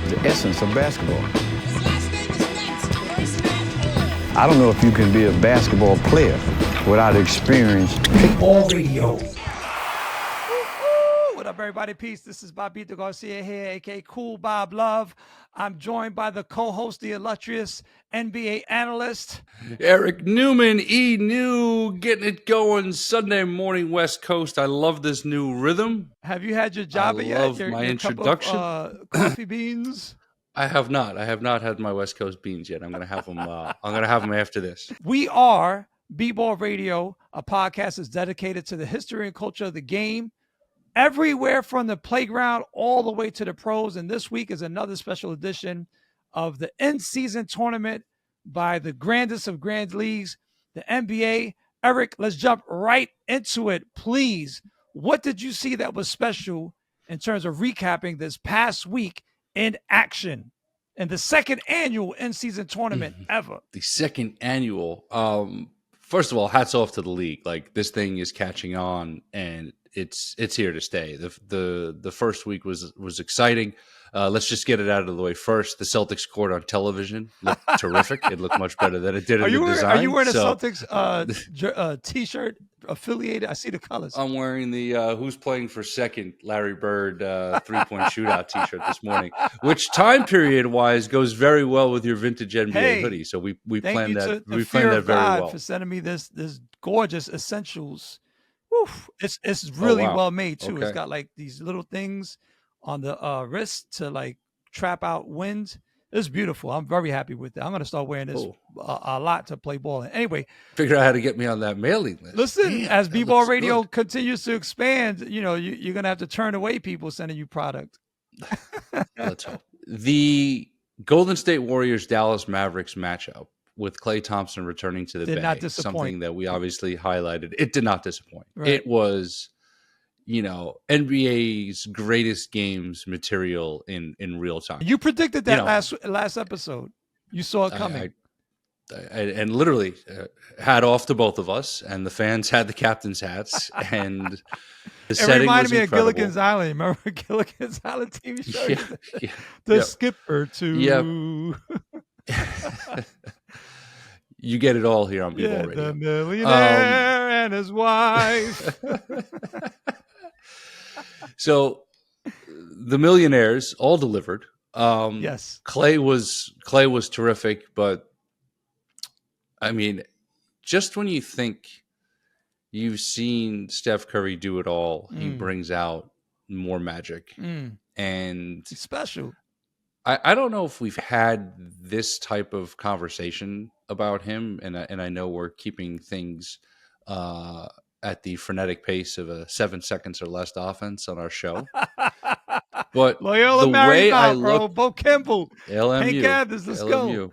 The essence of basketball. I don't know if you can be a basketball player without experience. B-Ball Radio. What up, everybody? Peace. This is Bobbito Garcia here, aka Cool Bob Love. I'm joined by the co-host, the illustrious NBA analyst, Eric Newman, E-New, getting it going Sunday morning West Coast. I love this new rhythm. Have you had your Java yet? I love my introduction. Cup of, coffee beans. I have not. I have not had my West Coast beans yet. I'm gonna have them. I'm gonna have them after this. We are B-Ball Radio, a podcast that's dedicated to the history and culture of the game, everywhere from the playground all the way to the pros. And this week is another special edition of the in-season tournament by the grandest of grand leagues, the NBA. Eric, let's jump right into it, please. What did you see that was special in terms of recapping this past week in action in the second annual in-season tournament ever? The second annual. First of all, hats off to the league. Like, this thing is catching on, and it's here to stay. The first week was exciting. Let's just get it out of the way first. The Celtics scored on television. Looked terrific. It looked much better than it did in the design. Are you wearing a Celtics T-shirt affiliated? I see the colors. I'm wearing the Who's Playing for Second Larry Bird three-point shootout T-shirt this morning, which time period-wise goes very well with your vintage NBA hoodie. So we planned that. We planned that very well. For sending me this gorgeous essentials. Woof. It's really well made too. Okay. It's got like these little things on the wrist to like trap out wind. It's beautiful. I'm very happy with it. I'm going to start wearing this a lot to play ball. Anyway, figure out how to get me on that mailing list. Listen, as B-Ball Radio continues to expand, you're going to have to turn away people sending you product. Let's hope. The Golden State Warriors Dallas Mavericks matchup with Klay Thompson returning to the Bay, not disappoint. Something that we obviously highlighted. It did not disappoint. Right. It was, NBA's greatest games material in real time. You predicted that last episode. You saw it coming. And literally, hat off to both of us. And the fans had the captain's hats. And the setting was incredible. It reminded me of Gilligan's Island. Remember Gilligan's Island TV show? The skipper too. Yep. You get it all here on B-Ball Radio. The millionaire and his wife. So the millionaires all delivered. Yes. Klay was terrific, but I mean, just when you think you've seen Steph Curry do it all, he brings out more magic. And it's special. I don't know if we've had this type of conversation about him, and I know we're keeping things at the frenetic pace of a 7 seconds or less offense on our show. But Loyola the way I look, bro, Bo Campbell, LMU, Hank Gathers, let's go.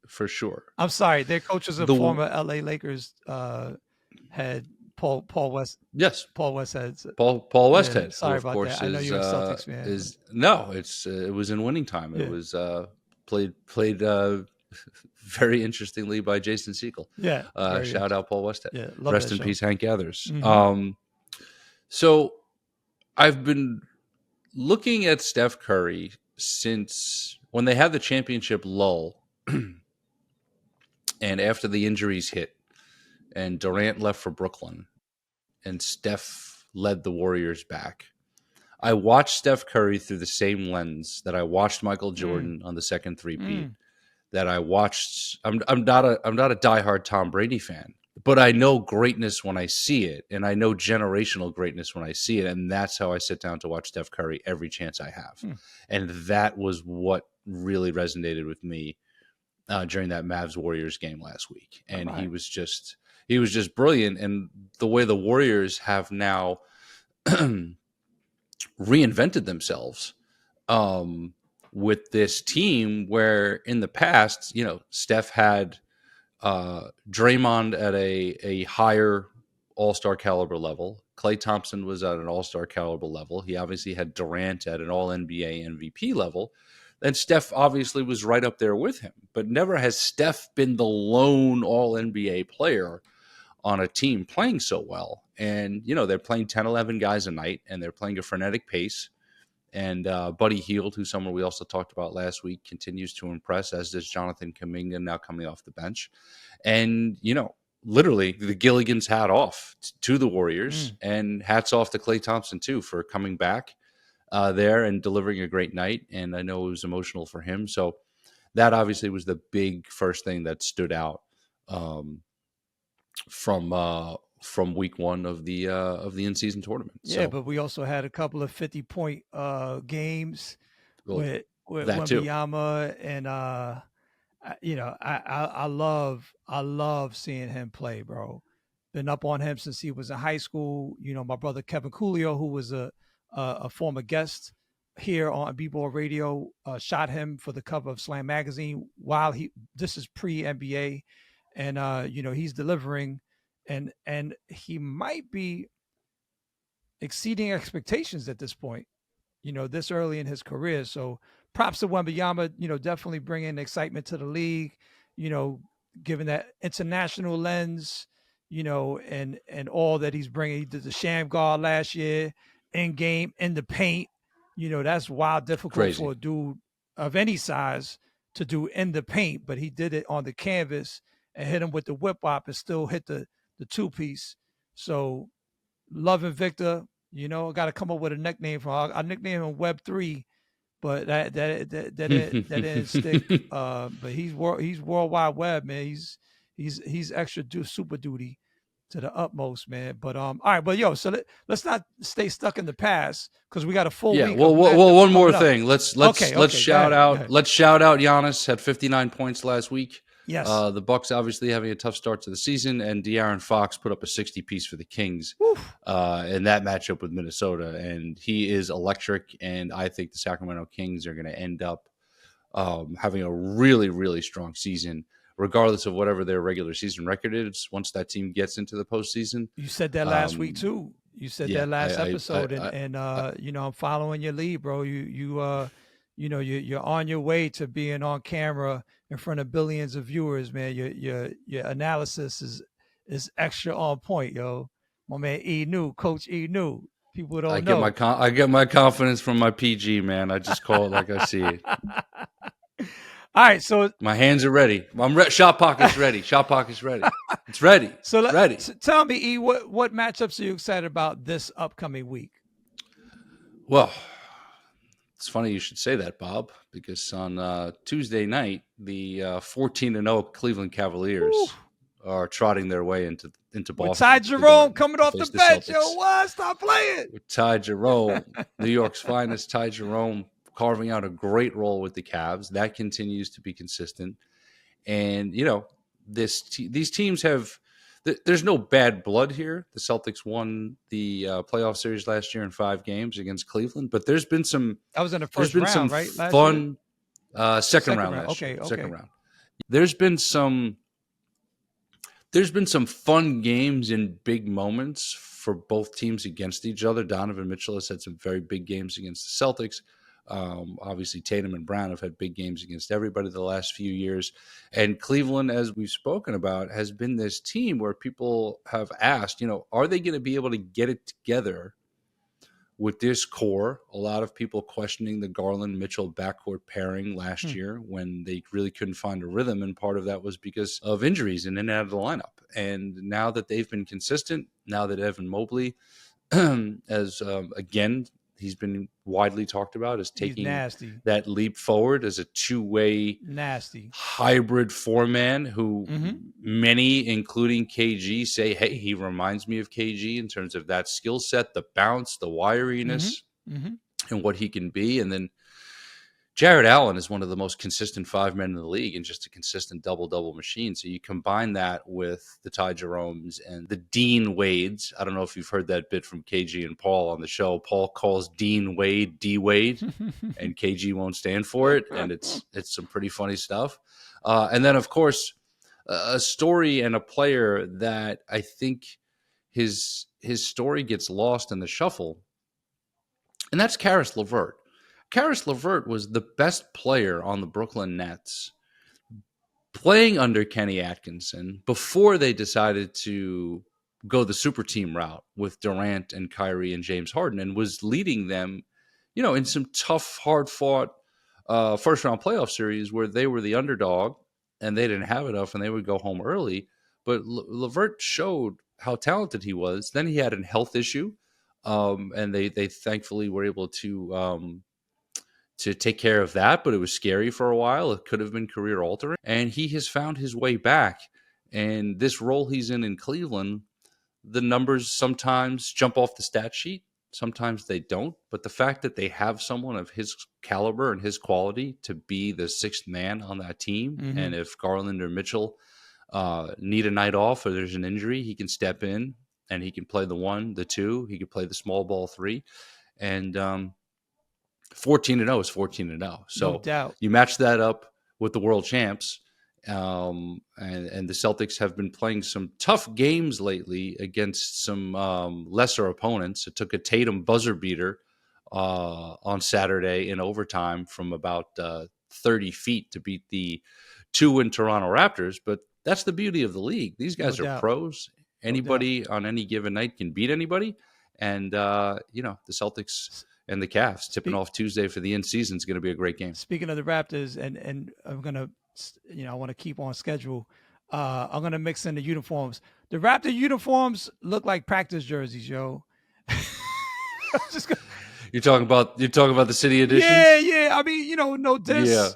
For sure. I'm sorry, their coach is a former LA Lakers head. Paul West. Yes, Paul Westhead. Paul Westhead. Yeah, sorry about that. I know you're a Celtics fan. It was in winning time. It was played very interestingly by Jason Segel. Yeah. Shout out Paul Westhead. Yeah, rest in peace, Hank Gathers. So I've been looking at Steph Curry since when they had the championship lull, and after the injuries hit. And Durant left for Brooklyn, and Steph led the Warriors back. I watched Steph Curry through the same lens that I watched Michael Jordan on the second three-peat. That I watched. I'm not a diehard Tom Brady fan, but I know greatness when I see it, and I know generational greatness when I see it, and that's how I sit down to watch Steph Curry every chance I have. And that was what really resonated with me during that Mavs Warriors game last week, and he was just brilliant. And the way the Warriors have now reinvented themselves with this team, where in the past, Steph had Draymond at a higher all-star caliber level. Klay Thompson was at an all-star caliber level. He obviously had Durant at an all-NBA MVP level. And Steph obviously was right up there with him. But never has Steph been the lone all-NBA player on a team playing so well. And, they're playing 10, 11 guys a night, and they're playing a frenetic pace. And Buddy Hield, who's someone we also talked about last week, continues to impress, as does Jonathan Kuminga, now coming off the bench. And, literally the Gilligan's hat off to the Warriors, and hats off to Klay Thompson, too, for coming back there and delivering a great night. And I know it was emotional for him. So that obviously was the big first thing that stood out from week one of the in-season tournament. Yeah, So but we also had a couple of 50-point games well, with that too. Wembanyama, and I love seeing him play, bro. Been up on him since he was in high school. My brother Kevin Coolio, who was a former guest here on B-Ball Radio, shot him for the cover of Slam magazine while this is pre-NBA, and he's delivering, and he might be exceeding expectations at this point, this early in his career. So props to Wembanyama, definitely bringing excitement to the league, given that international lens, and all that he's bringing. He did the sham guard last year, in game, in the paint. That's wild difficult Crazy. for a dude of any size to do in the paint, but he did it on the canvas and hit him with the whip wop and still hit the two-piece. So loving Victor, got to come up with a nickname for him. I nickname him Web3, but that didn't stick. But he's World Wide Web, man. He's extra super duty to the utmost, man. But all right, but so let's not stay stuck in the past, because we got a full week. Well, one more thing. Let's shout out. Let's shout out Giannis. Had 59 points last week. Yes. The Bucks obviously having a tough start to the season, and De'Aaron Fox put up a 60-piece for the Kings in that matchup with Minnesota, and he is electric. And I think the Sacramento Kings are going to end up having a really, really strong season, regardless of whatever their regular season record is. Once that team gets into the postseason, you said that last week too. You said that last episode, and I'm following your lead, bro. You're on your way to being on camera in front of billions of viewers, man. Your analysis is extra on point, yo. My man E-New, Coach E-New. People don't know. I get my confidence from my PG, man. I just call it like I see it. All right, so my hands are ready. Shot pocket's ready. Shot pocket's ready. It's ready. Ready. So tell me, E, what matchups are you excited about this upcoming week? Well, it's funny you should say that, Bob, because on Tuesday night, the 14-0 Cleveland Cavaliers are trotting their way into Boston. With Ty Jerome coming off the bench. Yo, what? Stop playing. With Ty Jerome, New York's finest Ty Jerome, carving out a great role with the Cavs. That continues to be consistent. And, these teams have – there's no bad blood here. The Celtics won the playoff series last year in 5 games against Cleveland. But there's been some – that was in the first round, right? Last fun second round last year. Okay. Second round. There's been some fun games in big moments for both teams against each other. Donovan Mitchell has had some very big games against the Celtics. Obviously, Tatum and Brown have had big games against everybody the last few years. And Cleveland, as we've spoken about, has been this team where people have asked, are they going to be able to get it together with this core? A lot of people questioning the Garland-Mitchell backcourt pairing last year when they really couldn't find a rhythm. And part of that was because of injuries in and out of the lineup. And now that they've been consistent, now that Evan Mobley, again, he's been widely talked about as taking that leap forward as a two-way hybrid four-man who many, including KG, say, hey, he reminds me of KG in terms of that skill set, the bounce, the wiriness, and what he can be. And then Jared Allen is one of the most consistent 5 men in the league and just a consistent double-double machine. So you combine that with the Ty Jeromes and the Dean Wades. I don't know if you've heard that bit from KG and Paul on the show. Paul calls Dean Wade D-Wade, and KG won't stand for it. And it's some pretty funny stuff. And then, of course, a story and a player that I think his story gets lost in the shuffle, and that's Karis LeVert. Karis LeVert was the best player on the Brooklyn Nets playing under Kenny Atkinson before they decided to go the super team route with Durant and Kyrie and James Harden, and was leading them, in some tough, hard fought first round playoff series where they were the underdog and they didn't have enough and they would go home early. But Levert showed how talented he was. Then he had a health issue, and they thankfully were able to take care of that. But it was scary for a while. It could have been career altering, and he has found his way back. And this role he's in Cleveland, the numbers sometimes jump off the stat sheet. Sometimes they don't. But the fact that they have someone of his caliber and his quality to be the sixth man on that team, and if Garland or Mitchell need a night off or there's an injury, he can step in and he can play the 1, the 2. He can play the small ball 3. And 14-0 is 14-0. So No doubt. you match that up with the world champs. And the Celtics have been playing some tough games lately against some lesser opponents. It took a Tatum buzzer beater on Saturday in overtime from about 30 feet to beat the 2-win Toronto Raptors. But that's the beauty of the league. These guys are pros. Anybody on any given night can beat anybody. And, the Celtics and the Cavs tipping off Tuesday for the in-season is going to be a great game. Speaking of the Raptors, and I'm going to, I want to keep on schedule. I'm going to mix in the uniforms. The Raptor uniforms look like practice jerseys, yo. You're talking about the city editions? Yeah. I mean, no diss. Yeah.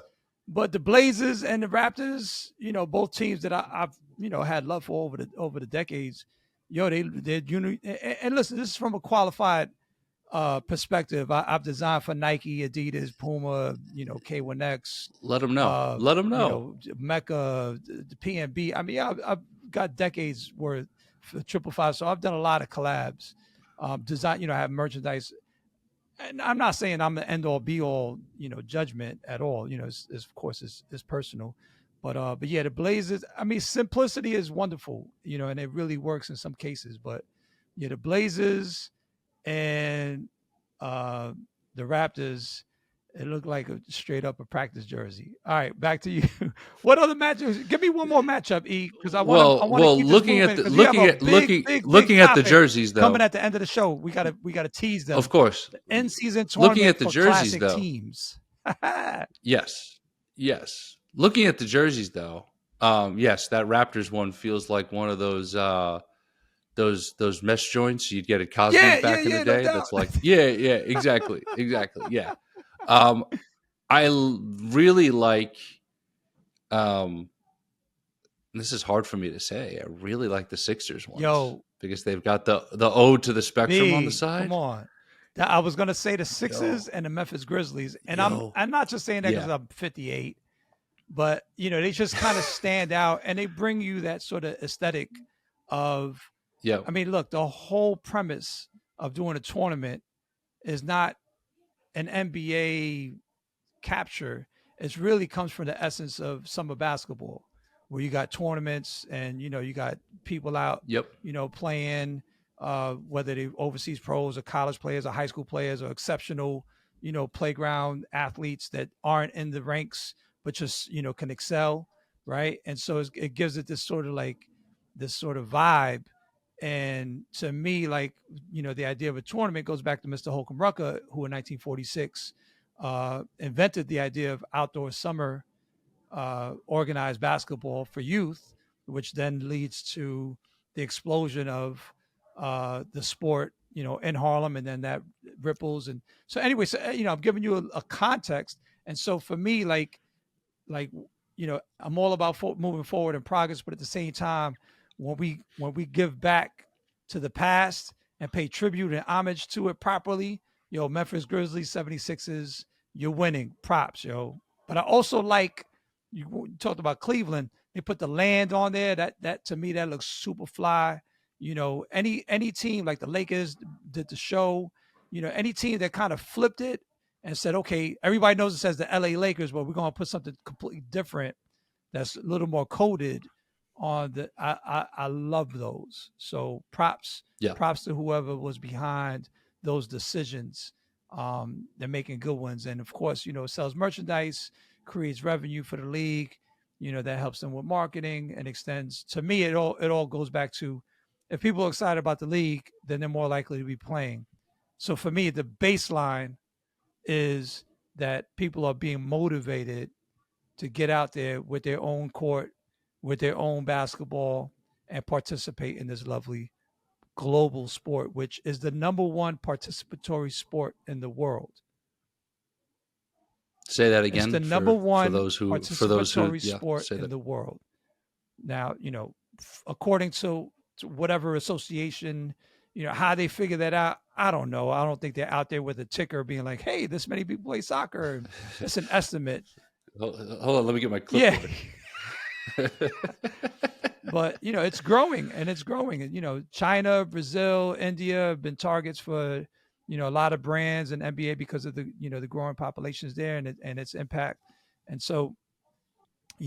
But the Blazers and the Raptors, both teams that I've had love for over the decades. Yo, they're and listen, this is from a qualified perspective. I've designed for Nike, Adidas, Puma, K1X. Let them know. Let them know. Mecca, the PNB. I mean, I've got decades worth for 555. So I've done a lot of collabs. Design. I have merchandise. And I'm not saying I'm the end all be all, judgment at all. It's of course it's personal, but yeah, the Blazers. I mean, simplicity is wonderful, and it really works in some cases. But yeah, the Blazers and the Raptors, it looked like a straight up a practice jersey. All right, back to you. What other matchups? Give me one more matchup, E, because I want to keep looking at the jerseys though. Coming at the end of the show, we gotta tease them. Of course, the end season tournament. Looking at the jerseys though, teams. yes. Looking at the jerseys though, yes, that Raptors one feels like one of those mesh joints you'd get at Cosmic back in the day. No, that's like exactly, yeah. I really like. This is hard for me to say. I really like the Sixers ones, because they've got the ode to the spectrum on the side. Come on, I was gonna say the Sixers and the Memphis Grizzlies, and I'm not just saying that because I'm 58, but they just kind of stand out, and they bring you that sort of aesthetic of. Yeah, I mean, look, the whole premise of doing a tournament is not an NBA capture. It really comes from the essence of summer basketball, where you got tournaments and you got people out playing, whether they overseas pros or college players or high school players or exceptional playground athletes that aren't in the ranks but just can excel, right? And so it gives it this sort of vibe. And to me, the idea of a tournament goes back to Mr. Holcomb Rucker, who in 1946 invented the idea of outdoor summer organized basketball for youth, which then leads to the explosion of the sport, in Harlem, and then that ripples. And so anyway, I'm giving you a context. And so for me, I'm all about moving forward in progress, but at the same time, when we give back to the past and pay tribute and homage to it properly, Memphis Grizzlies, 76ers, you're winning. Props, yo. But I also you talked about Cleveland. They put the land on there. That to me, that looks super fly. Any team like the Lakers did the show. Any team that kind of flipped it and said, okay, everybody knows it says the LA Lakers, but we're gonna put something completely different that's a little more coded on the. I love those. So props to whoever was behind those decisions. They're making good ones, and of course, it sells merchandise, creates revenue for the league. That helps them with marketing and extends. To me, it all goes back to, if people are excited about the league, then they're more likely to be playing. So for me, the baseline is that people are being motivated to get out there with their own court, with their own basketball, and participate in this lovely global sport, which is the number one participatory sport in the world. Say that It's again the number for one those who participatory yeah, sport say in that. the world. Now, according to whatever association, how they figure that out, I don't know. I don't think they're out there with a ticker being like, hey, this many people play soccer. It's an estimate. Hold on, let me get my Yeah. clipboard. But it's growing and it's growing. And China, Brazil, India have been targets for a lot of brands and NBA because of the growing populations there and its impact. And so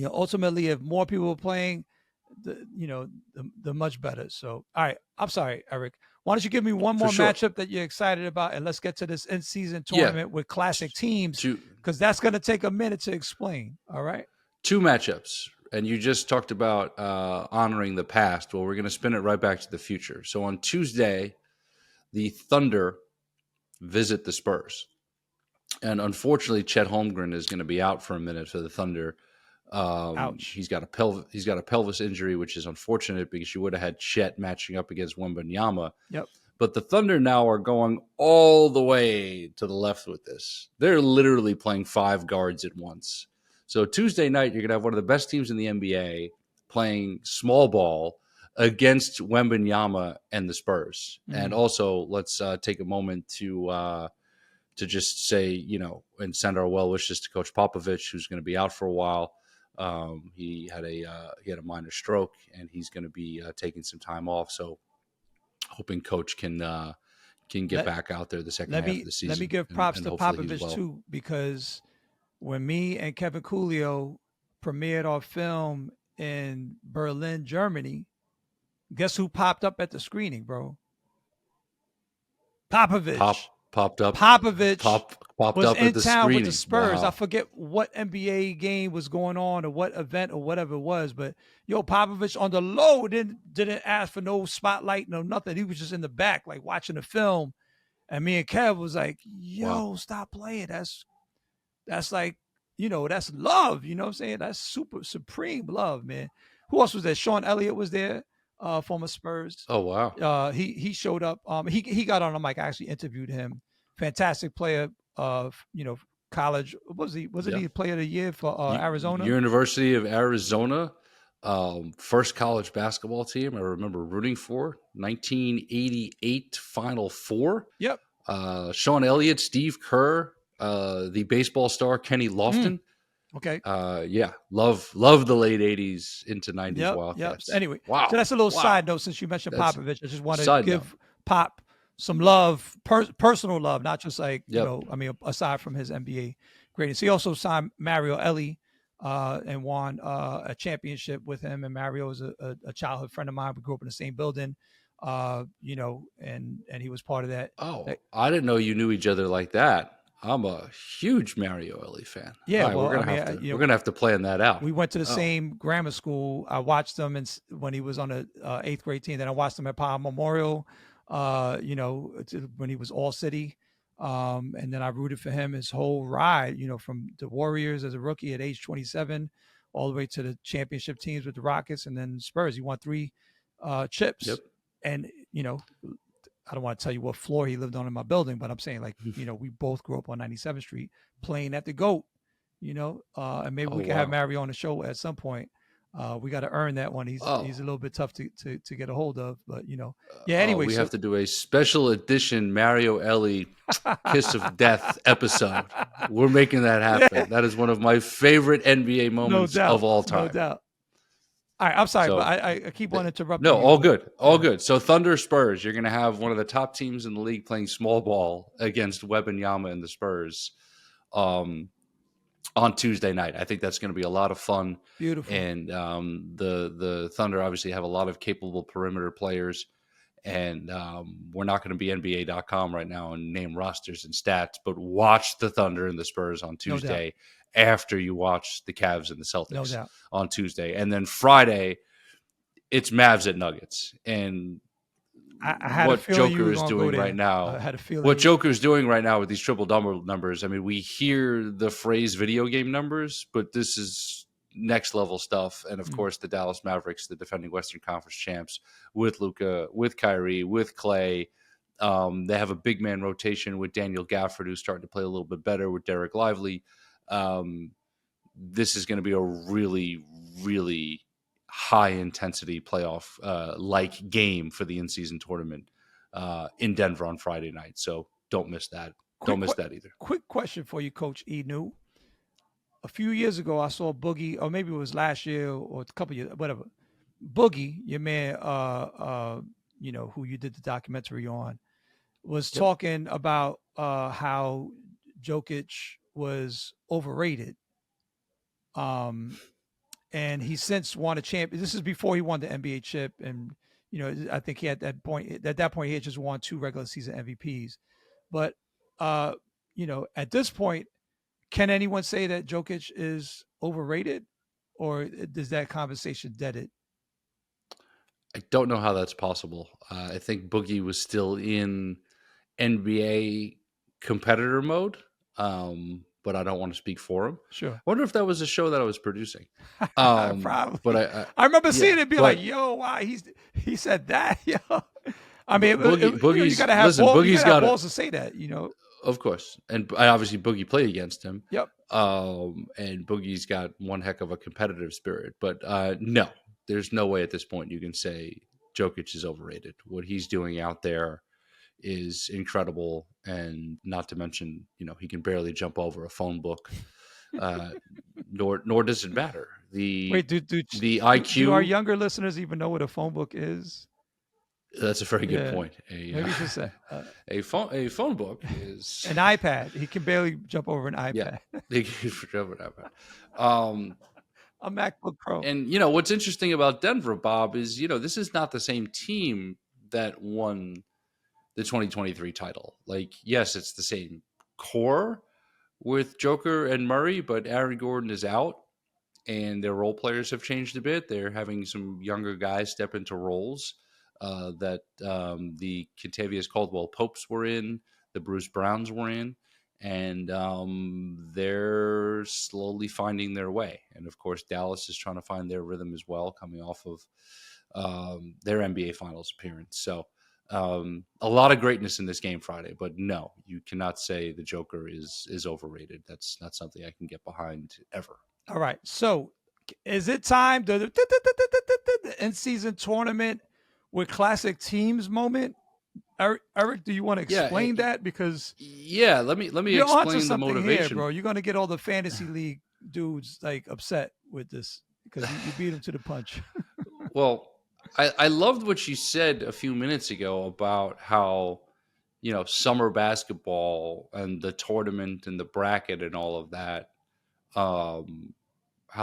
ultimately, if more people are playing, the much better. So, all right, I'm sorry, Eric. Why don't you give me one For more sure. matchup that you're excited about, and let's get to this in-season Yeah. tournament with classic teams, Two because that's going to take a minute to explain. All right. matchups, and you just talked about honoring the past. Well, we're going to spin it right back to the future. So on Tuesday, the Thunder visit the Spurs, and unfortunately, Chet Holmgren is going to be out for a minute for the Thunder. Ouch. He's got a pelvis injury, which is unfortunate because you would have had Chet matching up against Wembanyama. Yep. But the Thunder now are going all the way to the left with this. They're literally playing 5 guards at once. So Tuesday night, you're going to have one of the best teams in the NBA playing small ball against Wembanyama and the Spurs. And also, let's take a moment to just say, and send our well wishes to Coach Popovich, who's going to be out for a while. He had a minor stroke, and he's going to be taking some time off. So, hoping Coach can get back out there the second half of the season. Let me give props and to Popovich too, because when me and Kevin Coolio premiered our film in Berlin, Germany, guess who popped up at the screening, bro? Popovich. Popped up. Popovich popped was up in at the town screening. with the Spurs. Wow. I forget what NBA game was going on or what event or whatever it was, but Popovich on the low didn't ask for no spotlight, no nothing. He was just in the back, like watching the film. And me and Kev was like, yo, Wow. stop playing. That's like, that's love. You know what I'm saying? That's super supreme love, man. Who else was there? Sean Elliott was there, former Spurs. Oh, wow. He showed up. He got on the mic. I actually interviewed him. Fantastic player of college. Wasn't he a player of the year for Arizona? University of Arizona, first college basketball team I remember rooting for. 1988 Final Four. Yep. Sean Elliott, Steve Kerr, the baseball star Kenny Lofton. Okay. Yeah, love the late 80s into 90s Wildcats. Yep. Anyway, wow. So that's a little side note since you mentioned That's Popovich. I just want to give Pop some love, personal love, not just like, aside from his NBA greatness. He also signed Mario Elie and won a championship with him. And Mario is a childhood friend of mine. We grew up in the same building, and he was part of that. Oh, I didn't know you knew each other like that. I'm a huge Mario Elie fan. Yeah, right, well, we're gonna have to plan that out. We went to the same grammar school. I watched him when he was on the 8th grade team. Then I watched him at Powell Memorial. When he was All City, and then I rooted for him his whole ride. From the Warriors as a rookie at age 27, all the way to the championship teams with the Rockets, and then Spurs. He won 3 chips. Yep. And I don't want to tell you what floor he lived on in my building, but I'm saying we both grew up on 97th Street playing at the GOAT, and maybe we can have Mario on the show at some point. We got to earn that one. He's a little bit tough to get a hold of, but anyway, we have to do a special edition Mario Elie Kiss of Death episode. We're making that happen. Yeah. That is one of my favorite NBA moments of all time. No doubt. All right, I'm sorry, but I keep on interrupting. No, all good. So Thunder Spurs, you're going to have one of the top teams in the league playing small ball against Wembanyama and the Spurs on Tuesday night. I think that's going to be a lot of fun. Beautiful. And the Thunder obviously have a lot of capable perimeter players. And we're not going to be NBA.com right now and name rosters and stats, but watch the Thunder and the Spurs on Tuesday. After you watch the Cavs and the Celtics on Tuesday. And then Friday, it's Mavs at Nuggets. And I had a what feeling you Joker were is going to go doing right there. I now. had a feeling. What Joker's doing right now with these triple double numbers. I mean, we hear the phrase video game numbers, but this is next level stuff. And of course, the Dallas Mavericks, the defending Western Conference champs, with Luka, with Kyrie, with Clay. They have a big man rotation with Daniel Gafford, who's starting to play a little bit better, with Derek Lively. This is going to be a really, really high intensity playoff like game for the in-season tournament in Denver on Friday night. So don't miss that. Don't miss that either. Quick question for you, Coach E-New. A few years ago, I saw Boogie, or maybe it was last year or a couple years, whatever. Boogie, your man, who you did the documentary on, was talking about how Jokic was overrated. And he since won a champion. This is before he won the NBA chip, and I think he at that point he had just won 2 regular season MVPs. But at this point, can anyone say that Jokic is overrated, or does that conversation dead it? I don't know how that's possible. I think Boogie was still in NBA competitor mode, but I don't want to speak for him. Sure. I wonder if that was a show that I was producing. Probably. But I remember seeing it, be like, "Yo, wow, he said that." Yo, I mean, Boogie's, you got to have listen, balls, Boogie's got balls to say that, Of course, and I obviously Boogie played against him. Yep. And Boogie's got one heck of a competitive spirit, but no, there's no way at this point you can say Jokic is overrated. What he's doing out there is incredible, and not to mention, he can barely jump over a phone book. Nor does it matter. The IQ. Do our younger listeners even know what a phone book is? That's a very good point. Maybe just a phone book is an iPad. He can barely jump over an iPad. Yeah, he can jump over an iPad. A MacBook Pro. And what's interesting about Denver, Bob, is this is not the same team that won the 2023 title. Like, yes, it's the same core with Joker and Murray, but Aaron Gordon is out, and their role players have changed a bit. They're having some younger guys step into roles that the Kentavious Caldwell Popes were in, the Bruce Browns were in, and they're slowly finding their way. And of course, Dallas is trying to find their rhythm as well, coming off of their NBA Finals appearance. So a lot of greatness in this game Friday, but no, you cannot say the Joker is overrated. That's not something I can get behind ever. All right. So is it time to the in-season tournament with classic teams moment? Eric, do you want to explain that? Because let me explain the motivation, here, bro. You're going to get all the fantasy league dudes like upset with this because you beat them to the punch. Well, I loved what you said a few minutes ago about how, summer basketball and the tournament and the bracket and all of that, how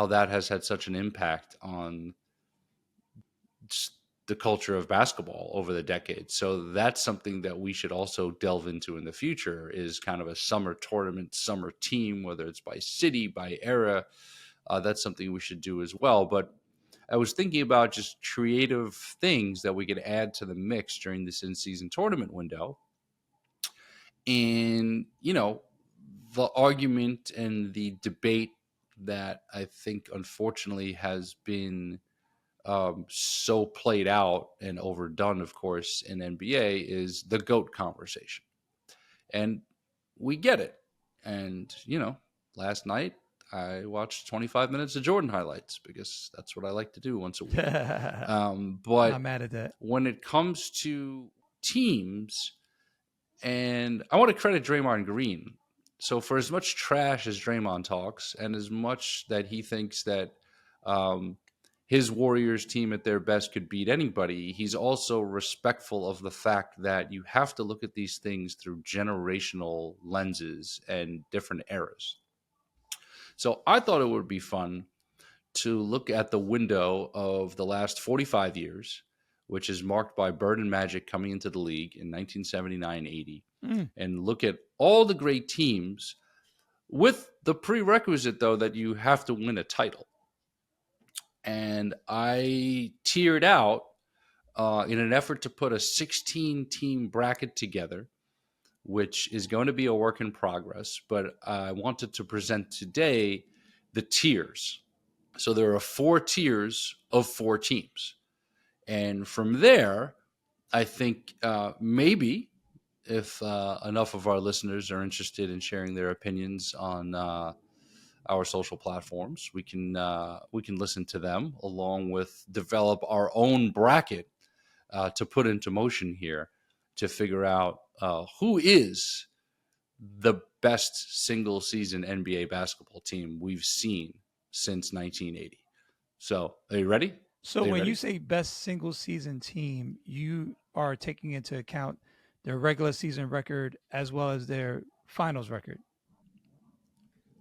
that has had such an impact on the culture of basketball over the decades. So that's something that we should also delve into in the future, is kind of a summer tournament, summer team, whether it's by city, by era. That's something we should do as well. But I was thinking about just creative things that we could add to the mix during this in-season tournament window. And, the argument and the debate that I think unfortunately has been so played out and overdone, of course, in NBA is the GOAT conversation. And we get it. And, last night I watched 25 minutes of Jordan highlights because that's what I like to do once a week. But I'm mad at that. When it comes to teams, and I want to credit Draymond Green. So for as much trash as Draymond talks, and as much that he thinks that his Warriors team at their best could beat anybody, he's also respectful of the fact that you have to look at these things through generational lenses and different eras. So I thought it would be fun to look at the window of the last 45 years, which is marked by Bird and Magic coming into the league in 1979-80, and look at all the great teams with the prerequisite, though, that you have to win a title. And I tiered out in an effort to put a 16-team bracket together, which is going to be a work in progress. But I wanted to present today the tiers. So there are 4 tiers of 4 teams. And from there, I think maybe if enough of our listeners are interested in sharing their opinions on our social platforms, we can listen to them along with develop our own bracket to put into motion here to figure out who is the best single season NBA basketball team we've seen since 1980. So, are you ready? So when you say best single season team, you are taking into account their regular season record as well as their finals record.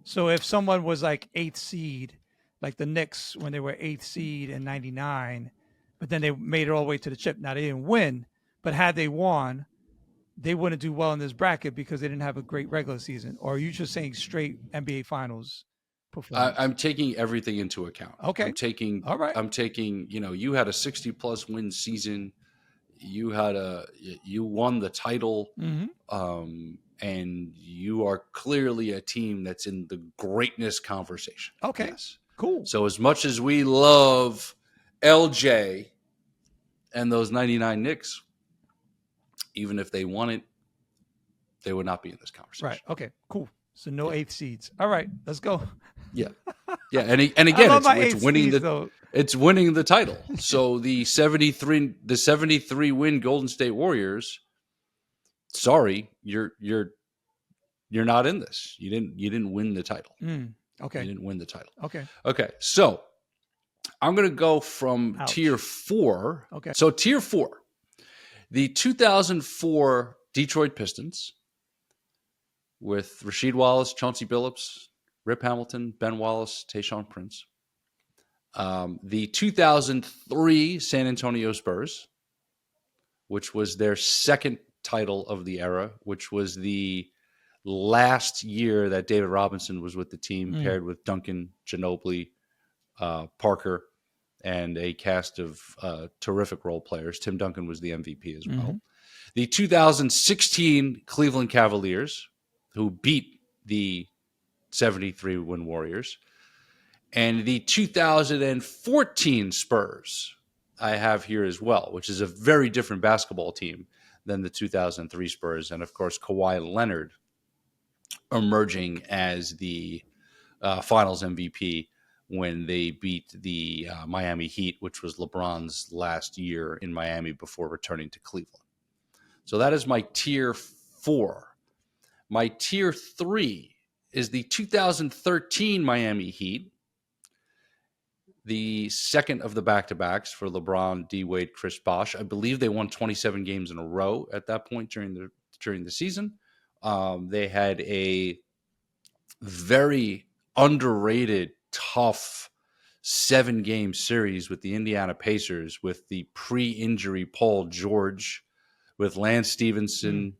So if someone was like 8th seed, like the Knicks when they were 8th seed in 99, but then they made it all the way to the chip. Now they didn't win, but had they won, they wouldn't do well in this bracket because they didn't have a great regular season. Or are you just saying straight NBA finals performance? I'm taking everything into account. Okay. All right. I'm taking, you had a 60 plus win season. You won the title. Mm-hmm. And you are clearly a team that's in the greatness conversation. Okay. Yes. Cool. So as much as we love LJ and those 99 Knicks, even if they won it, they would not be in this conversation. Right. Okay. Cool. So no 8th seeds. All right. Let's go. Yeah. Yeah. And again, it's winning seeds, it's winning the title. So the 73 win Golden State Warriors, sorry, you're not in this. You didn't win the title. Okay. You didn't win the title. Okay. So I'm going to go from tier 4. Okay. So tier 4, the 2004 Detroit Pistons with Rasheed Wallace, Chauncey Billups, Rip Hamilton, Ben Wallace, Tayshaun Prince. The 2003 San Antonio Spurs, which was their second title of the era, which was the last year that David Robinson was with the team, paired with Duncan, Ginobili, Parker, and a cast of terrific role players. Tim Duncan was the MVP as well. Mm-hmm. The 2016 Cleveland Cavaliers, who beat the 73 win Warriors, and the 2014 Spurs I have here as well, which is a very different basketball team than the 2003 Spurs. And of course, Kawhi Leonard emerging as the finals MVP when they beat the Miami Heat, which was LeBron's last year in Miami before returning to Cleveland. So that is my tier 4. My tier 3 is the 2013 Miami Heat, the second of the back-to-backs for LeBron, D. Wade, Chris Bosh. I believe they won 27 games in a row at that point during the season. They had a very underrated, tough 7-game series with the Indiana Pacers with the pre-injury Paul George, with Lance Stevenson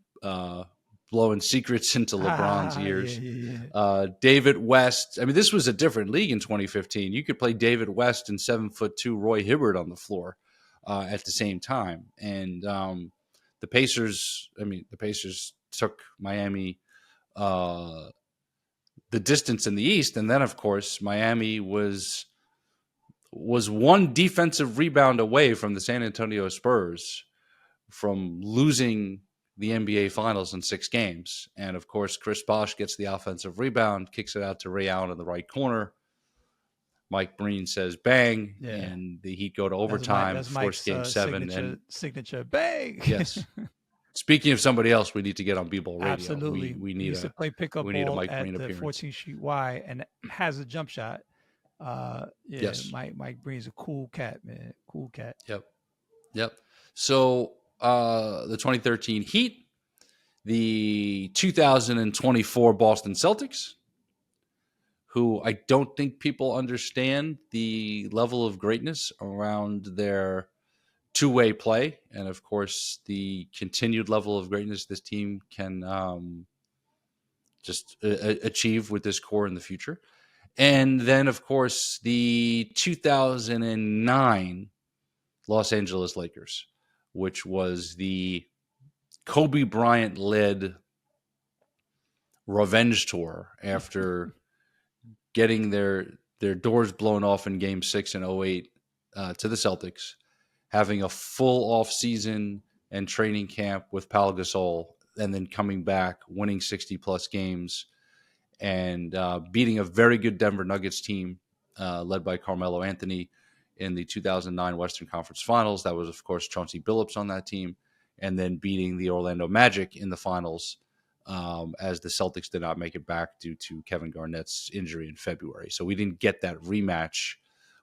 blowing secrets into LeBron's ears. Yeah. David West. I mean, this was a different league in 2015. You could play David West and 7'2" Roy Hibbert on the floor at the same time. And the Pacers took Miami the distance in the East. And then, of course, Miami was one defensive rebound away from the San Antonio Spurs from losing the NBA Finals in 6 games. And, of course, Chris Bosh gets the offensive rebound, kicks it out to Ray Allen in the right corner. Mike Breen says bang, and the Heat go to overtime, force Game 7. Signature bang. Yes. Speaking of somebody else, we need to get on B-Ball Radio. Absolutely. We need to play pickup ball a Mike at Breen the appearance. 14 Street Y and has a jump shot. Yes. Mike Breen's a cool cat, man. Cool cat. Yep. So the 2013 Heat, the 2024 Boston Celtics, who I don't think people understand the level of greatness around their two-way play, and of course the continued level of greatness this team can just achieve with this core in the future. And then, of course, the 2009 Los Angeles Lakers, which was the Kobe Bryant-led revenge tour after getting their doors blown off in Game 6 in '08 to the Celtics, having a full off season and training camp with Pau Gasol, and then coming back, winning 60-plus games, and beating a very good Denver Nuggets team led by Carmelo Anthony in the 2009 Western Conference Finals. That was, of course, Chauncey Billups on that team, and then beating the Orlando Magic in the finals as the Celtics did not make it back due to Kevin Garnett's injury in February. So we didn't get that rematch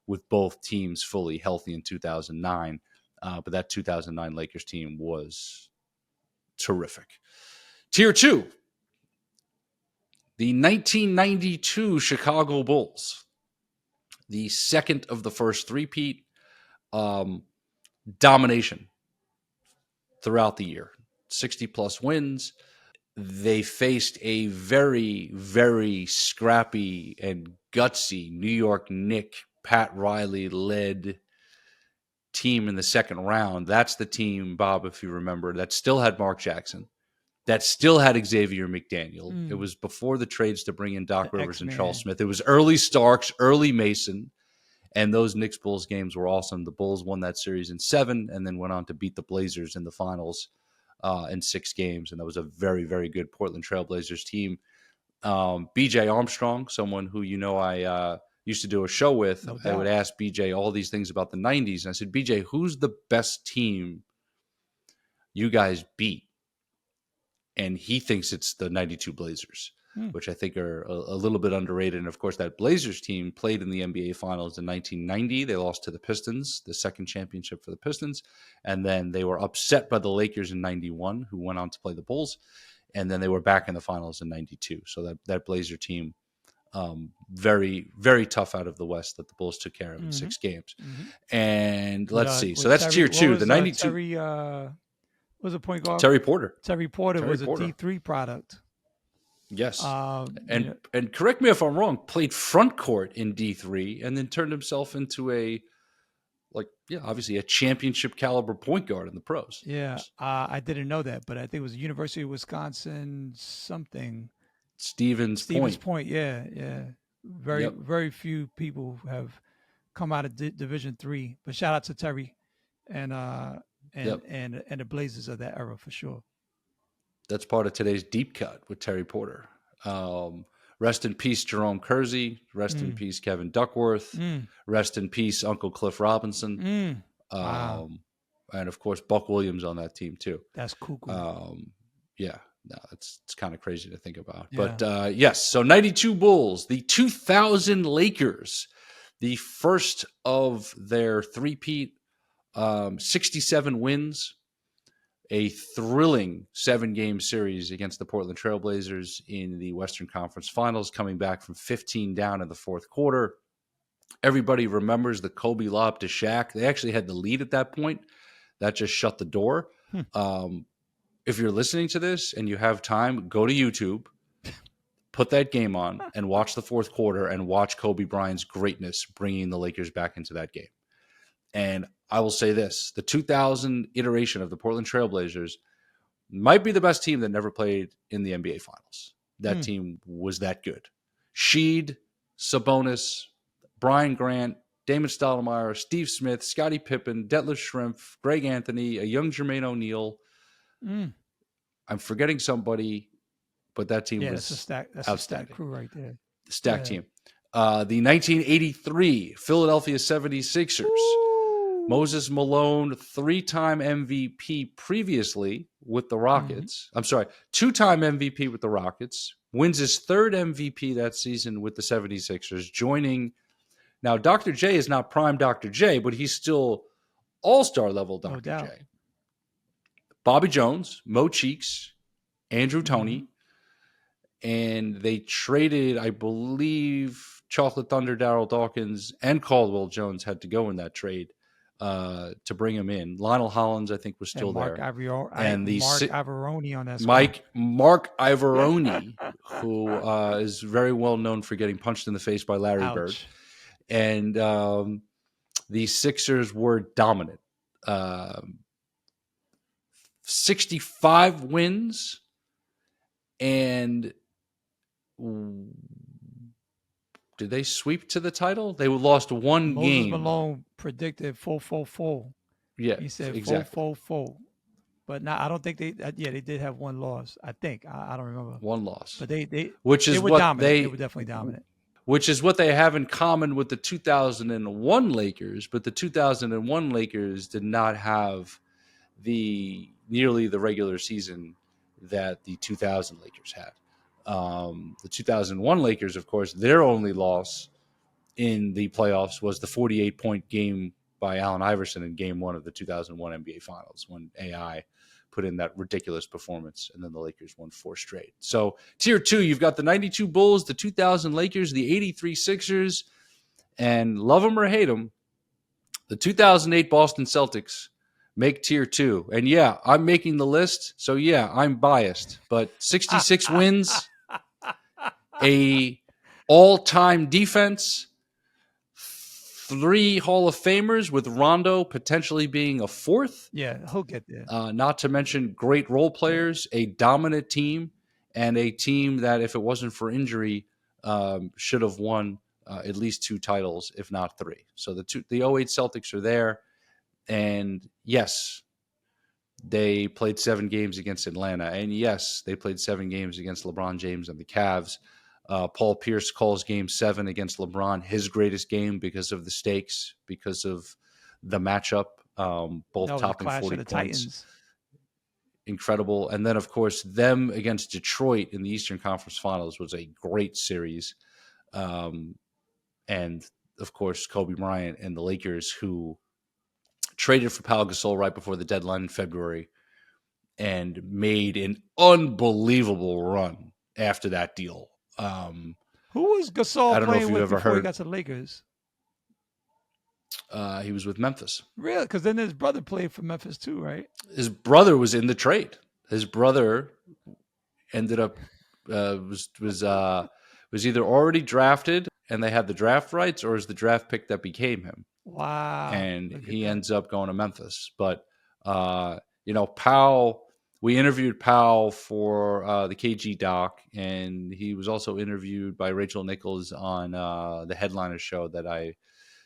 with both teams fully healthy in 2009. But that 2009 Lakers team was terrific. Tier 2, the 1992 Chicago Bulls, the second of the first three-peat, domination throughout the year, 60-plus wins. They faced a very, very scrappy and gutsy New York Knicks, Pat Riley-led team in the second round. That's the team, Bob, if you remember, that still had Mark Jackson, that still had Xavier McDaniel. It was before the trades to bring in Doc Rivers X-Man. and Charles Smith. It was early Starks, early Mason, and those Knicks-Bulls games were awesome. The Bulls won that series in 7 and then went on to beat the Blazers in the finals in 6 games, and that was a very, very good Portland Trailblazers team. BJ Armstrong, someone who I used to do a show with, No I doubt. would ask BJ all these things about the 90s, and I said, BJ, who's the best team you guys beat? And he thinks it's the 92 Blazers, which I think are a little bit underrated. And, of course, that Blazers team played in the NBA Finals in 1990. They lost to the Pistons, the second championship for the Pistons. And then they were upset by the Lakers in 91, who went on to play the Bulls. And then they were back in the finals in 92. So that Blazer team, very, very tough out of the West that the Bulls took care of in 6 games. And let's see. So that's tier 2. The 92. Was a point guard? Terry Porter. Terry Porter was Porter. a D3 product. Yes. And correct me if I'm wrong, played front court in D3 and then turned himself into obviously a championship caliber point guard in the pros. Yeah. I didn't know that, but I think it was University of Wisconsin something. Stevens Point. Yeah. Very few people have come out of Division 3, but shout out to Terry and the Blazers of that era for sure. That's part of today's deep cut with Terry Porter. Rest in peace, Jerome Kersey. Rest in peace, Kevin Duckworth. Rest in peace, Uncle Cliff Robinson. Wow. And of course, Buck Williams on that team too. That's cool. It's kind of crazy to think about. Yeah. But yes, so 92 Bulls, the 2000 Lakers, the first of their three-peat, 67 wins, a thrilling 7-game series against the Portland Trailblazers in the Western Conference Finals, coming back from 15 down in the fourth quarter. Everybody remembers the Kobe lob to Shaq. They actually had the lead at that point. That just shut the door. If you're listening to this and you have time, go to YouTube, put that game on, and watch the fourth quarter and watch Kobe Bryant's greatness bringing the Lakers back into that game. And I will say this, the 2000 iteration of the Portland Trailblazers might be the best team that never played in the NBA Finals. That team was that good. Sheed, Sabonis, Brian Grant, Damon Stoudemire, Steve Smith, Scottie Pippen, Detlef Schrempf, Greg Anthony, a young Jermaine O'Neal. I'm forgetting somebody, but that team was that's outstanding. a stacked crew right there. Stacked team. The 1983 Philadelphia 76ers. Moses Malone, 3-time MVP previously with the Rockets. I'm sorry, 2-time MVP with the Rockets. Wins his 3rd MVP that season with the 76ers, joining. Now, Dr. J is not prime Dr. J, but he's still all-star level Dr. doubt. J. Bobby Jones, Mo Cheeks, Andrew Toney, and they traded, I believe, Chocolate Thunder, Darryl Dawkins, and Caldwell Jones had to go in that trade to bring him in. Lionel Hollins, I think, was still there. Mark Mark Ivoroni on that squad. Mark Ivoroni, who is very well known for getting punched in the face by Larry Bird. And the Sixers were dominant. 65 wins, and did they sweep to the title? They lost one Moses game. Malone predicted 4-4-4. Yeah, He said exactly. 4-4-4. But now I don't think they. They did have one loss. I think I don't remember. One loss, But they which is were what dominant. They were definitely dominant. which is what they have in common with the 2001 Lakers. But the 2001 Lakers did not have nearly the regular season that the 2000 Lakers had. The 2001 Lakers, of course, their only loss in the playoffs was the 48-point game by Allen Iverson in Game 1 of the 2001 NBA Finals when AI put in that ridiculous performance, and then the Lakers won 4 straight. So tier 2, you've got the 92 Bulls, the 2000 Lakers, the 83 Sixers, and love them or hate them, the 2008 Boston Celtics make tier 2. And yeah, I'm making the list, so yeah, I'm biased. But 66 wins, a all-time defense, 3 Hall of Famers with Rondo potentially being a 4th. Yeah, he'll get there. Not to mention great role players, a dominant team, and a team that, if it wasn't for injury, should have won at least 2 titles, if not 3. So the 08 Celtics are there. And yes, they played 7 games against Atlanta. And yes, they played 7 games against LeBron James and the Cavs. Paul Pierce calls Game 7 against LeBron his greatest game because of the stakes, because of the matchup, both topping 40 points. Titans. Incredible. And then, of course, them against Detroit in the Eastern Conference Finals was a great series. And, of course, Kobe Bryant and the Lakers, who traded for Pau Gasol right before the deadline in February and made an unbelievable run after that deal. Who was Gasol playing with before he got to the Lakers? He was with Memphis. Really? Because then his brother played for Memphis too, right? His brother was in the trade. His brother ended up was either already drafted and they had the draft rights, or is the draft pick that became him. Wow. And he ends up going to Memphis. But Pau. We interviewed Powell for the KG doc, and he was also interviewed by Rachel Nichols on the Headliner show that I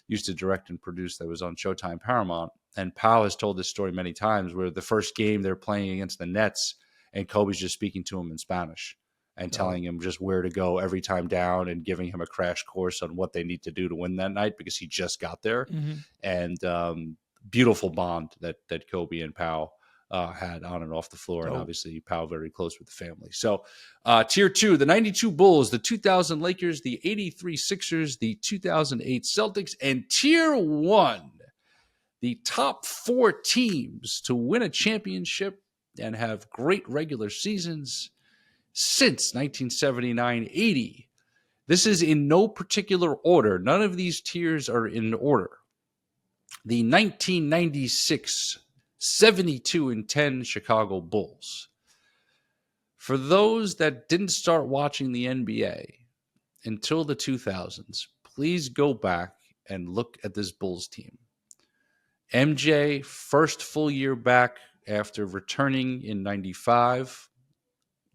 used to direct and produce that was on Showtime Paramount. And Powell has told this story many times, where the first game they're playing against the Nets, and Kobe's just speaking to him in Spanish and telling him just where to go every time down and giving him a crash course on what they need to do to win that night because he just got there. Mm-hmm. And beautiful bond that Kobe and Powell had on and off the floor, and obviously Powell very close with the family. So tier 2, the 92 Bulls, the 2000 Lakers, the 83 Sixers, the 2008 Celtics, and tier 1, the top 4 teams to win a championship and have great regular seasons since 1979-80. This is in no particular order. None of these tiers are in order. The 1996 72-10 Chicago Bulls. For those that didn't start watching the NBA until the 2000s, please go back and look at this Bulls team. MJ, first full year back after returning in 95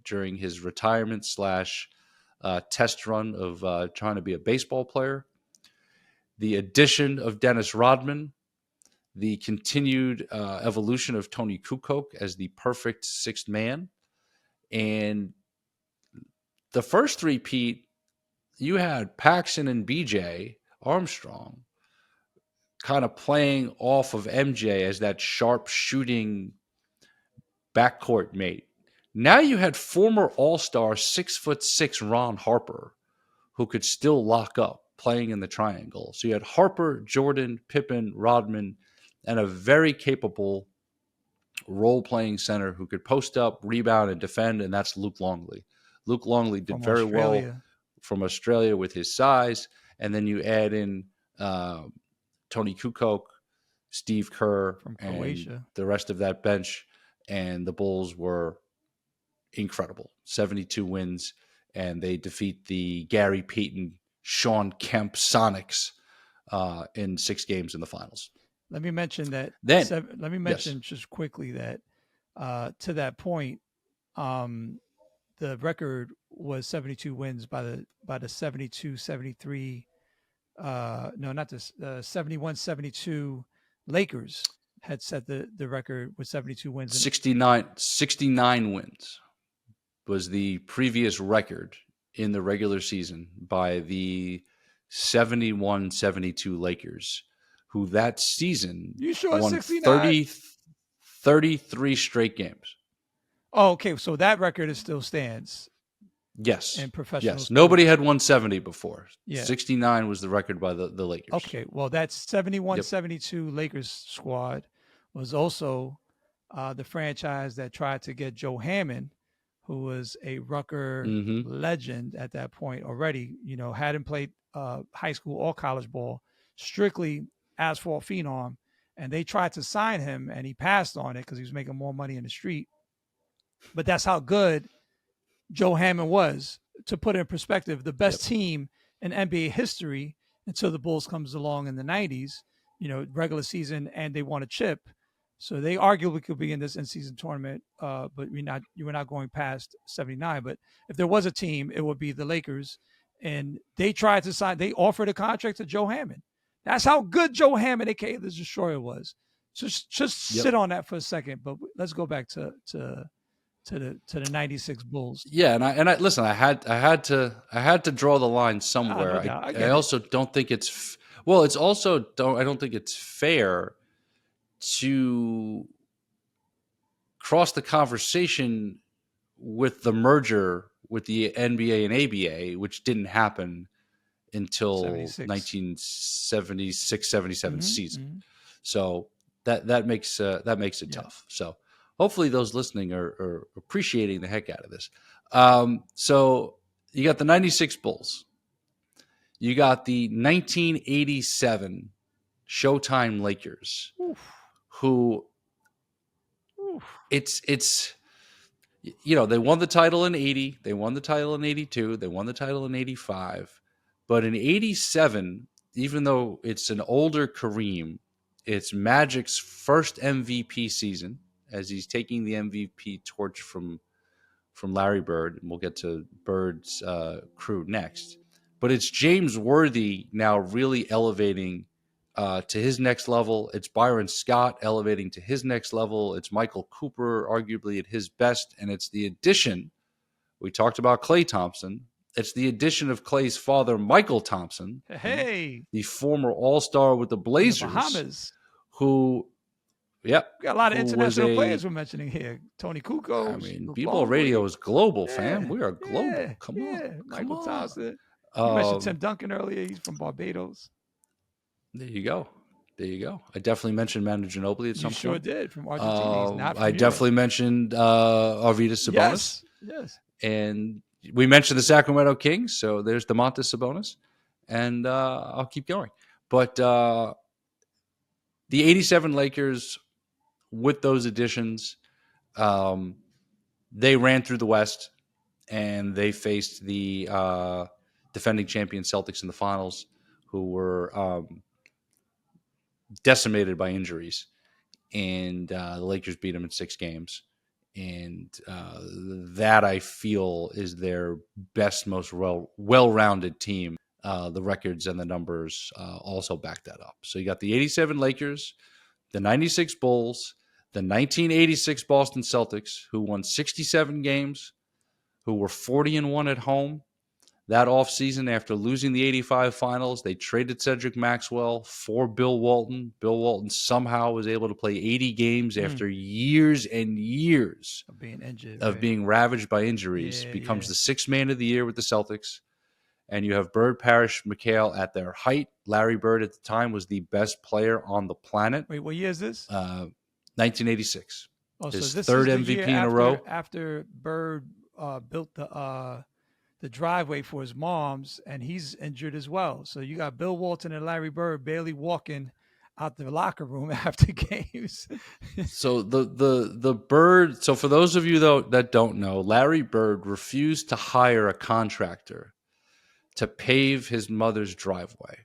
during his retirement / test run of trying to be a baseball player. The addition of Dennis Rodman, the continued evolution of Tony Kukoc as the perfect sixth man. And the first three-peat, you had Paxson and BJ Armstrong kind of playing off of MJ as that sharp shooting backcourt mate. Now you had former All-Star 6'6" Ron Harper, who could still lock up playing in the triangle. So you had Harper, Jordan, Pippen, Rodman, and a very capable role-playing center who could post up, rebound, and defend, and that's Luke Longley. Luke Longley did very well from Australia with his size, and then you add in Tony Kukoc, Steve Kerr, and the rest of that bench, and the Bulls were incredible. 72 wins, and they defeat the Gary Payton, Sean Kemp Sonics in 6 games in the finals. Let me mention that. Then, Let me yes, mention just quickly that to that point, the record was 72 wins by the 72-73. No, not this. 71-72 Lakers had set the record with 72 wins. 69 wins was the previous record in the regular season by the 71-72 Lakers, who that season You sure won 69? 33 straight games. Oh, okay. So that record still stands Yes. in professional Yes. sports. Nobody had won 70 before. Yeah. 69 was the record by the Lakers. Okay. Well, that 71-72 Lakers squad was also the franchise that tried to get Joe Hammond, who was a Rucker legend at that point already, hadn't played high school or college ball, strictly asphalt phenom. And they tried to sign him and he passed on it because he was making more money in the street. But that's how good Joe Hammond was. To put it in perspective, the best team in NBA history until the Bulls comes along in the 90s, regular season, and they won a chip. So they arguably could be in this in-season tournament, but you were not going past 79. But if there was a team, it would be the Lakers. And they tried to sign, they offered a contract to Joe Hammond. That's how good Joe Hammond, aka the Destroyer, was. Just sit on that for a second. But let's go back to the 96 Bulls. Yeah, and I listen, I had to draw the line somewhere. No I also don't think it's I don't think it's fair to cross the conversation with the merger with the NBA and ABA, which didn't happen until 1976-77 season. So that makes it tough. So hopefully those listening are appreciating the heck out of this. So you got the 96 Bulls. You got the 1987 Showtime Lakers, who it's they won the title in 80, they won the title in 82, they won the title in 85. But in 87, even though it's an older Kareem, it's Magic's first MVP season, as he's taking the MVP torch from Larry Bird, and we'll get to Bird's crew next. But it's James Worthy now really elevating to his next level. It's Byron Scott elevating to his next level. It's Michael Cooper arguably at his best, and it's the addition. We talked about Klay Thompson. It's the addition of Klay's father, Michael Thompson, the former All-Star with the Blazers, the Bahamas, who. Yep. We got a lot of international players we're mentioning here. Tony Kukoc. I mean, B-Ball Radio is global, fam. We are global. Come on. Michael Thompson. You mentioned Tim Duncan earlier. He's from Barbados. There you go. I definitely mentioned Manu Ginobili at some point. You sure did, from Argentina. He's not from Europe. Definitely mentioned Arvydas Sabonis. Yes. And we mentioned the Sacramento Kings, so there's Domantas Sabonis. And I'll keep going. But the 87 Lakers, with those additions, they ran through the West and they faced the defending champion Celtics in the finals, who were decimated by injuries. And the Lakers beat them in 6 games. And that, I feel, is their best, most well-rounded team. The records and the numbers also back that up. So you got the 87 Lakers, the 96 Bulls, the 1986 Boston Celtics, who won 67 games, who were 40-1 at home. That offseason, after losing the 85 finals, they traded Cedric Maxwell for Bill Walton. Bill Walton somehow was able to play 80 games after years and years of being injured, being ravaged by injuries. Becomes the 6th man of the year with the Celtics. And you have Bird, Parrish, McHale at their height. Larry Bird at the time was the best player on the planet. Wait, what year is this? 1986. Oh, his so this third is the MVP year in a row. After Bird built the driveway for his mom's, and he's injured as well. So you got Bill Walton and Larry Bird barely walking out the locker room after games. So the Bird. So for those of you though that don't know, Larry Bird refused to hire a contractor to pave his mother's driveway,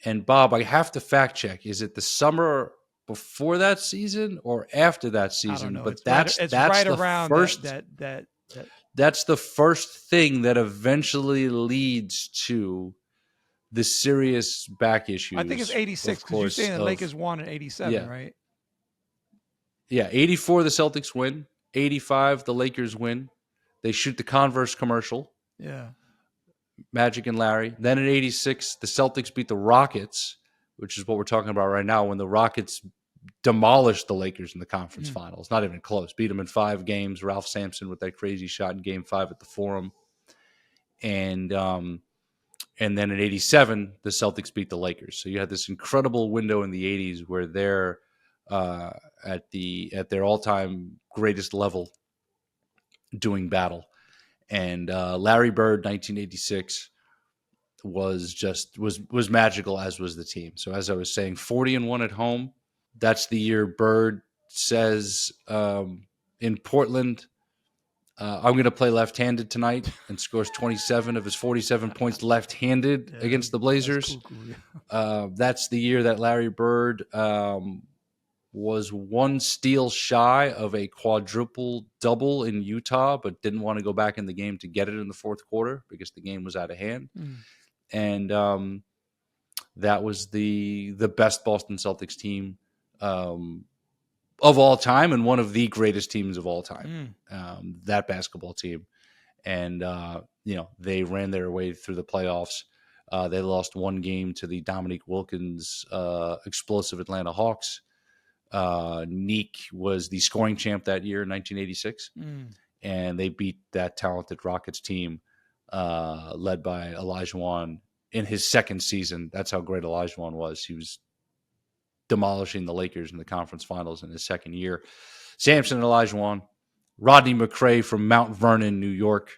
And Bob, I have to fact check. Is it the summer before that season or after that I don't season? know. But It's that's right the around first that. that's the first thing that eventually leads to the serious back I think it's issues, of 86 because you're course, saying the of Lakers won in 87, yeah. right? Yeah, 84 the Celtics win, 85 the Lakers win. They shoot the Converse commercial, Yeah. Magic and Larry. Then in 86 the Celtics beat the Rockets, which is what we're talking about right now when the Rockets demolished the Lakers in the conference finals. Not even close. Beat them in 5 games. Ralph Sampson with that crazy shot in game 5 at the Forum. And then in 87 the Celtics beat the Lakers. So you had this incredible window in the 80s where they're at their all-time greatest level doing battle. And Larry Bird 1986 was magical, as was the team. So as I was saying, 40-1 at home. That's the year Bird says in Portland, I'm going to play left-handed tonight, and scores 27 of his 47 points left-handed against the Blazers. That's the year that Larry Bird was 1 steal shy of a quadruple double in Utah, but didn't want to go back in the game to get it in the fourth quarter because the game was out of hand. And that was the best Boston Celtics team of all time and one of the greatest teams of all time, that basketball team. And, they ran their way through the playoffs. They lost 1 game to the Dominique Wilkins explosive Atlanta Hawks. Neek was the scoring champ that year in 1986. And they beat that talented Rockets team led by Olajuwon in his second season. That's how great Olajuwon was. He was demolishing the Lakers in the conference finals in his second year. Sampson and Olajuwon, Rodney McRae from Mount Vernon, New York.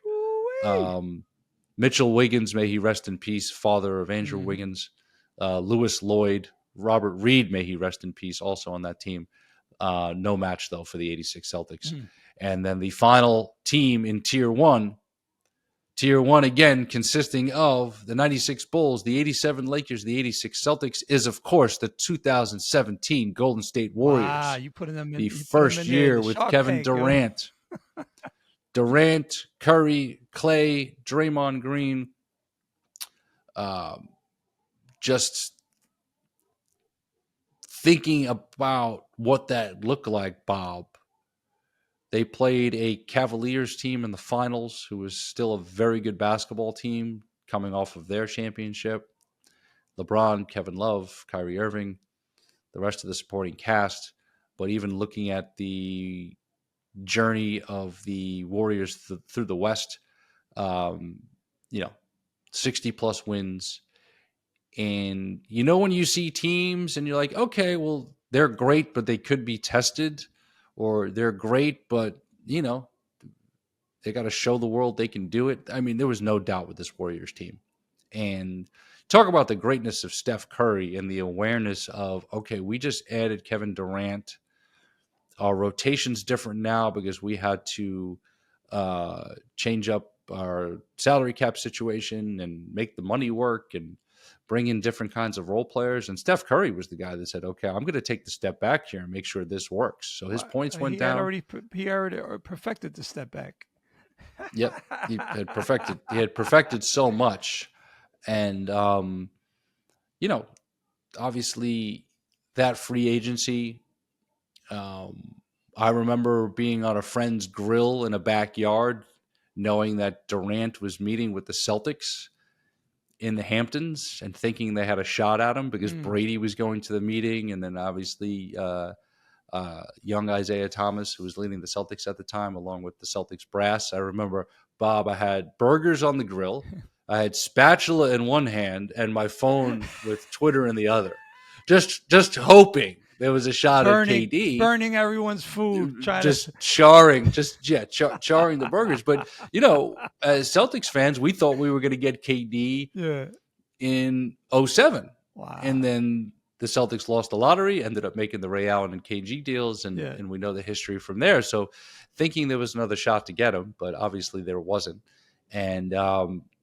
Mitchell Wiggins, may he rest in peace, father of Andrew Wiggins. Lewis Lloyd, Robert Reed, may he rest in peace, also on that team. No match, though, for the 86 Celtics. And then the final team in Tier 1, again, consisting of the 96 Bulls, the 87 Lakers, the 86 Celtics, is, of course, the 2017 Golden State Warriors. Wow, you putting them in the you put them first in year the with Shark Kevin Tank, yo. Durant. Durant, Curry, Clay, Draymond Green. Just thinking about what that looked like, Bob. They played a Cavaliers team in the finals, who was still a very good basketball team coming off of their championship. LeBron, Kevin Love, Kyrie Irving, the rest of the supporting cast. But even looking at the journey of the Warriors through the West, 60-plus wins. And when you see teams and you're like, okay, well, they're great, but they could be tested, or they're great, but, they got to show the world they can do it. I mean, there was no doubt with this Warriors team. And talk about the greatness of Steph Curry and the awareness of, okay, we just added Kevin Durant. Our rotation's different now because we had to change up our salary cap situation and make the money work and bring in different kinds of role players. And Steph Curry was the guy that said, okay, I'm going to take the step back here and make sure this works. So his points went down. He already perfected the step back. Yep. He had perfected so much. And, obviously that free agency, I remember being on a friend's grill in a backyard, knowing that Durant was meeting with the Celtics in the Hamptons and thinking they had a shot at him because Brady was going to the meeting. And then obviously young Isaiah Thomas, who was leading the Celtics at the time, along with the Celtics brass. I remember, Bob, I had burgers on the grill. I had spatula in one hand and my phone with Twitter in the other. Just hoping there was a shot at KD. Burning everyone's food. Charring the burgers. But, as Celtics fans, we thought we were going to get KD in 2007. Wow. And then the Celtics lost the lottery, ended up making the Ray Allen and KG deals, and we know the history from there. So thinking there was another shot to get him, but obviously there wasn't. And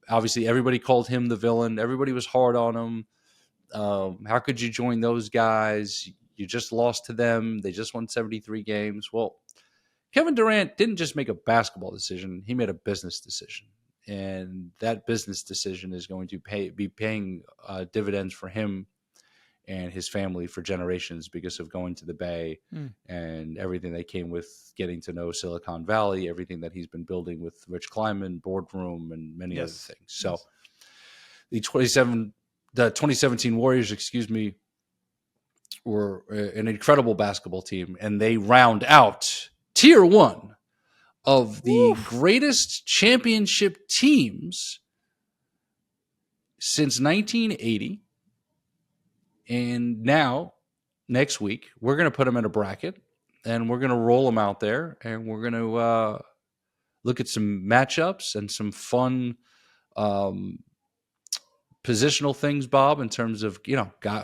obviously everybody called him the villain. Everybody was hard on him. How could you join those guys? You just lost to them. They just won 73 games. Well, Kevin Durant didn't just make a basketball decision. He made a business decision. And that business decision is going to be paying dividends for him and his family for generations because of going to the Bay and everything that came with getting to know Silicon Valley, everything that he's been building with Rich Kleiman, boardroom, and many other things. So the 2017 Warriors, were an incredible basketball team, and they round out tier one of the greatest championship teams since 1980. And now, next week, we're going to put them in a bracket, and we're going to roll them out there, and we're going to look at some matchups and some fun positional things, Bob, in terms of,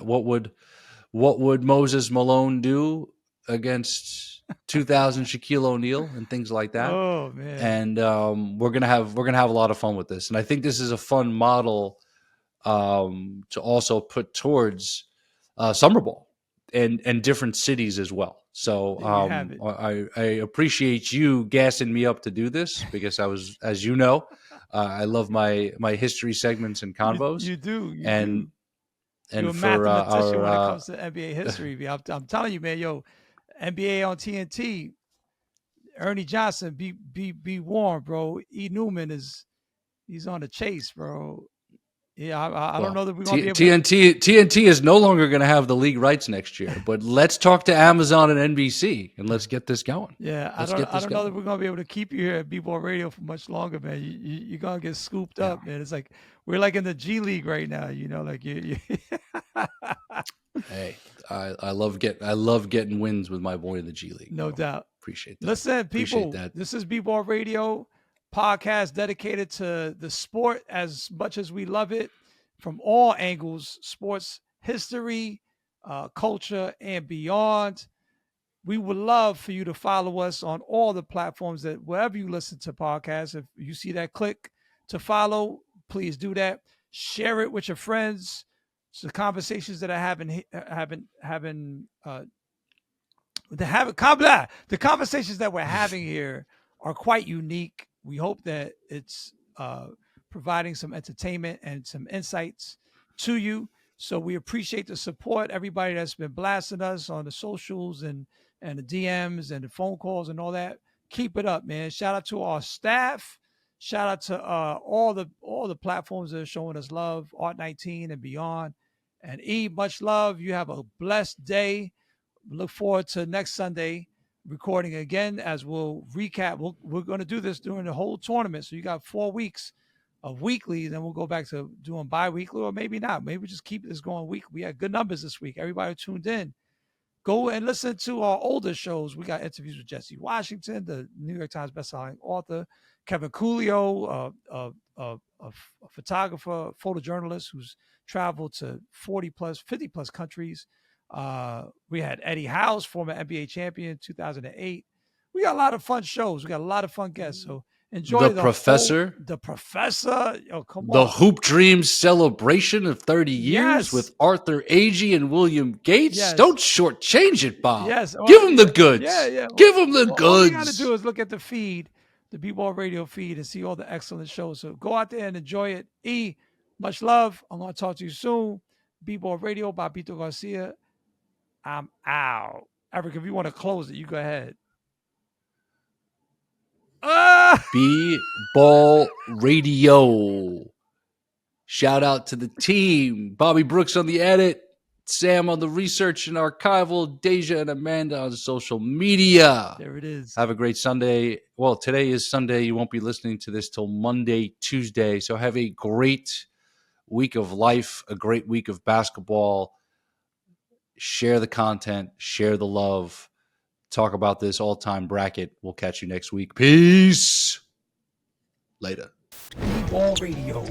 what would Moses Malone do against 2000 Shaquille O'Neal and things like that. Oh man! And we're gonna have a lot of fun with this, and I think this is a fun model to also put towards Summer Ball and different cities as well. So I appreciate you gassing me up to do this because I was, as you know, I love my history segments and convos. You do. And you're a mathematician when it comes to NBA history. I'm telling you, man, NBA on TNT, Ernie Johnson, be warned, bro. E. Newman he's on the chase, bro. Yeah, I don't know that we're going to be able TNT is no longer going to have the league rights next year, but let's talk to Amazon and NBC and let's get this going. Yeah, I don't know that we're going to be able to keep you here at B-Ball Radio for much longer, man. You're going to get scooped up, man. It's like we're like in the G League right now, like you. Hey, I love getting wins with my boy in the G League. No doubt. Appreciate that. Listen, people, this is B-Ball Radio, podcast dedicated to the sport as much as we love it from all angles, sports history, culture, and beyond. We would love for you to follow us on all the platforms that wherever you listen to podcasts. If you see that click to follow, please do that. Share it with your friends. So the conversations that the conversations that we're having here are quite unique. We hope that it's providing some entertainment and some insights to you. So we appreciate the support. Everybody that's been blasting us on the socials and the DMs and the phone calls and all that. Keep it up, man. Shout out to our staff. Shout out to all the platforms that are showing us love, Art19 and beyond. And E, much love. You have a blessed day. Look forward to next Sunday recording again as we'll recap. We're going to do this during the whole tournament. So you got 4 weeks of weekly, then we'll go back to doing bi-weekly, or maybe not. Maybe we just keep this going weekly. We had good numbers this week. Everybody tuned in. Go and listen to our older shows. We got interviews with Jesse Washington, the New York Times bestselling author, Kevin Coolio, a photographer, photojournalist who's traveled to 50 plus countries. We had Eddie House, former NBA champion, 2008. We got a lot of fun shows. We got a lot of fun guests. So enjoy the professor. The professor. Oh, come the on. Hoop Dreams celebration of 30 years with Arthur Agee and William Gates. Yes. Don't shortchange it, Bob. Yes. Give them the goods. Yeah. Give them the goods. All you got to do is look at the feed, the B-Ball Radio feed, and see all the excellent shows. So go out there and enjoy it. E, much love. I'm going to talk to you soon. B-Ball Radio, Bobbito Garcia. I'm out. Eric, if you want to close it, you go ahead. B-Ball Radio. Shout out to the team. Bobby Brooks on the edit. Sam on the research and archival. Deja and Amanda on social media. There it is. Have a great Sunday. Well, today is Sunday. You won't be listening to this till Monday, Tuesday. So have a great week of life, a great week of basketball. Share the content. Share the love. Talk about this all-time bracket. We'll catch you next week. Peace. Later. B-Ball Radio.